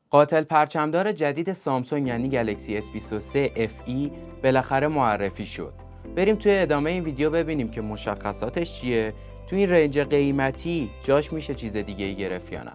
قاتل پرچمدار جدید سامسونگ یعنی گلکسی S23 FE بالاخره معرفی شد. بریم توی ادامه این ویدیو ببینیم که مشخصاتش چیه، تو این رنج قیمتی جاش میشه چیز دیگه ای گرفت یا نه.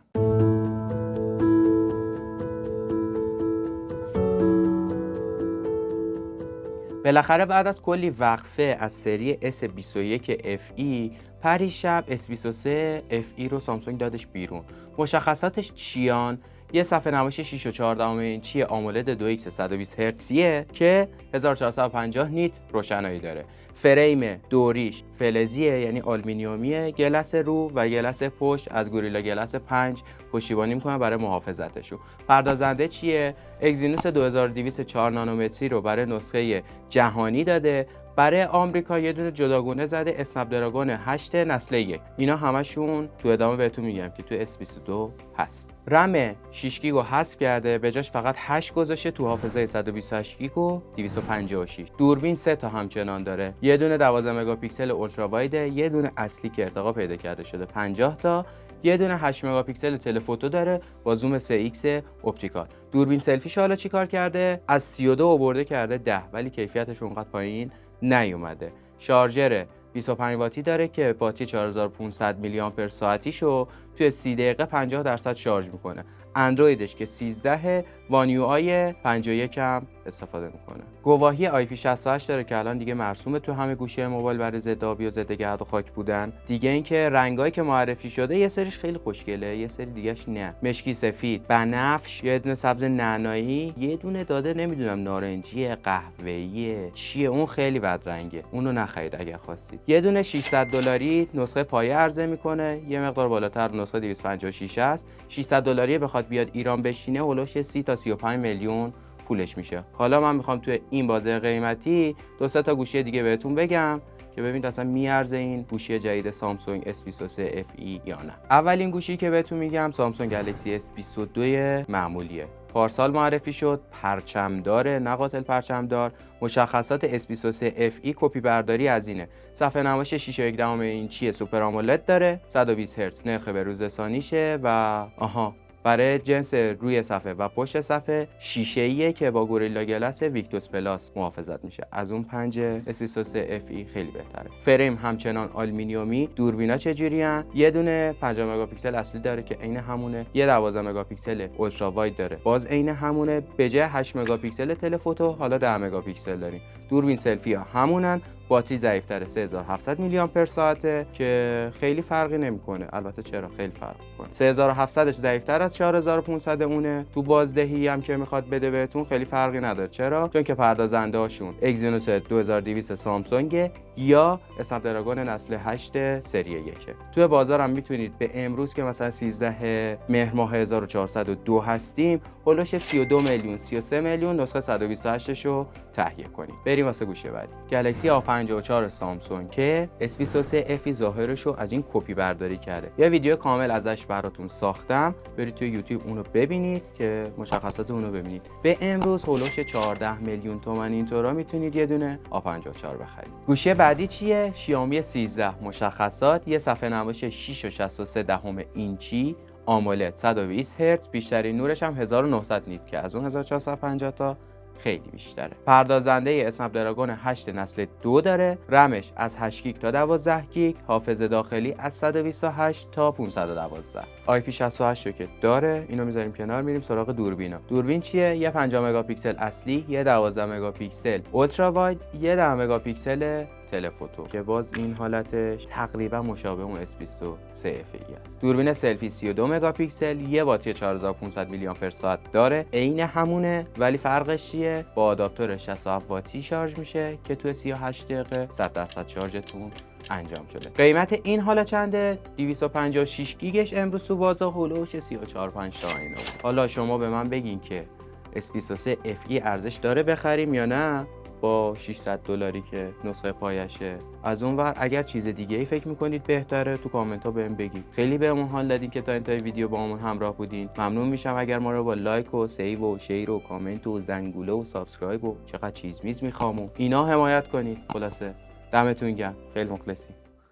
بالاخره بعد از کلی وقفه از سری S21 FE پریشب S23 FE رو سامسونگ دادش بیرون. مشخصاتش چیان؟ یه صفحه نمایش 6.4 اینچی آمولد 2X 120 هرتزیه که 1450 نیت روشنایی داره. فریم دوریش فلزیه یعنی آلومینیومیه، گلس رو و گلس پشت از گوریلا گلس 5 پشتیبانی میکنن برای محافظتشون. پردازنده چیه؟ اگزینوس 2204 نانومتری رو برای نسخه جهانی داده. برای آمریکا یه دونه جداگونه زده اسنپ دراگون 8 نسل 1. اینا همشون تو ادامه بهتون میگم که تو S22 هست. رم 6 گیگ رو حذف کرده، به جاش فقط 8 گذاشته تو حافظه 128 گیگ و 256. دوربین 3 تا همچنان داره. یه دونه 12 مگاپیکسل اولترا وایده، یه دونه اصلی که ارتقا پیدا کرده شده 50 تا، یه دونه 8 مگاپیکسل تلفوتو داره با زوم 3x اپتیکال. دوربین سلفیش حالا چیکار کرده؟ از 32 آورده کرده 10، ولی کیفیتش اونقدر پایین نیومده. شارژر 25 واتی داره که باتری 4500 میلی آمپر ساعتیشو توی 30 دقیقه 50% شارژ میکنه. اندرویدش که 13 وان یو آی 51 هم استفاده میکنه. گواهی IP68 داره که الان دیگه مرسومه تو همه گوشی موبایل برای ضد آبی و ضد گرد و خاک بودن. دیگه اینکه رنگایی که معرفی شده یه سریش خیلی خوشگله، یه سری دیگه‌اش نه. مشکی سفید، بنفش، یه دونه سبز نعنایی، یه دونه داده نمیدونم نارنجی قهوه‌ای چیه، اون خیلی بد رنگه، اونو نخرید اگر خواستید. یه دونه 600 دلاری نسخه پایه عرضه میکنه، یه مقدار بالاتر نسخه 256 است. 600 دلاری بخواد بیاد ایران بشینه هولوش 30 تا 35 میلیون پولش میشه. حالا من میخوام توی این بازه قیمتی دو سه تا گوشی دیگه بهتون بگم که ببینید اصلا میارزه این گوشی جدید سامسونگ S23 FE یا نه. اولین گوشی که بهتون میگم سامسونگ گلکسی S22 معمولیه. پارسال معرفی شد، پرچمداره نه قاتل پرچمدار. مشخصات S23 FE کپی برداری از اینه. صفحه نمایش 6.1 اینچی سوپر آمولد داره، 120 هرتز نرخ بروز ثانیشه و برای جنس روی صفحه و پشت صفحه شیشه‌ایه که با گوریلا گلس ویکتوس پلاس محافظت میشه. از اون پنج S23 FE خیلی بهتره. فریم همچنان آلومینیومی. دوربینا چجوریان؟ یه دونه 50 مگاپیکسل اصلی داره که عین همونه، یه 12 مگاپیکسل اولترا واید داره باز عین همونه، به جای 8 مگاپیکسل تلفوتو حالا 10 مگاپیکسل داریم. دوربین سلفی ها همونن، باتری ضعیف‌تره 3700 میلی آمپر ساعته که خیلی فرقی نمیکنه. البته چرا خیلی فرق میکنه، 3700ش ضعیف‌تر از 4500 اونه. تو بازدهی هم که میخواد بده بهتون خیلی فرقی نداره. چرا؟ چون که پردازنده هاشون اگزینوس 2200 سامسونگ یا اسنپ دراگون نسل 8 سری 1. توی بازار هم میتونید به امروز که مثلا 13 مهر ماه 1402 هستیم هولوش 32 میلیون 33 میلیون نسخه 128 رو تهیه کنید. بریم واسه گوشی بعدی. گلکسی A54 سامسونگ که S23 FE ظاهرش رو از این کپی برداری کرده. یه ویدیو کامل ازش براتون ساختم، برید توی یوتیوب اونو ببینید که مشخصات اونو ببینید. به امروز هولوش 14 میلیون تومان اینطورا میتونید یه دونه A54 بخرید. گوشی بعدی چیه؟ شیائومی 13. مشخصات یه صفحه نمایش 6.63 اینچی آمولد 120 هرتز، بیشترین نورش هم 1900 نیت که از اون 1450 تا خیلی بیشتره. پردازنده اسنپ دراگون 8 نسل 2 داره، رمش از 8 گیگ تا 12 گیگ، حافظه داخلی از 128 تا 512. IP68 رو که داره، اینو میذاریم کنار، میریم سراغ دوربینا. دوربین چیه؟ یه 50 مگاپیکسل اصلی، یه 12 مگاپیکسل اولترا واید، یه 10 مگاپیکسل تلفوتو که باز این حالتش تقریبا مشابه اون S23 FE است. دوربین سلفی 32 مگاپیکسل، یه باتری 4500 میلی آمپر ساعت داره، عین همونه، ولی فرقش چیه؟ با آداپتور 67 واتی شارژ میشه که تو 38 دقیقه 100% شارژتون انجام شده. قیمت این حالا چنده؟ 256 گیگش امروز تو بازار هولوش 345 تا اینا. حالا شما به من بگین که S23 FE ارزش داره بخریم یا نه؟ با 600 دلاری که نسخه پایشه. از اون ور اگر چیز دیگه ای فکر میکنید بهتره تو کامنت ها بهم بگید. خیلی بهمون حال دادین که تا انتهای ویدیو با همون همراه بودین. ممنون میشم اگر ما رو با لایک و سیو و شیر و کامنت و زنگوله و سابسکرایب و چقدر چیز میز میخوام اینا حمایت کنید. خلاصه دمتون گرم، خیلی مخلصی.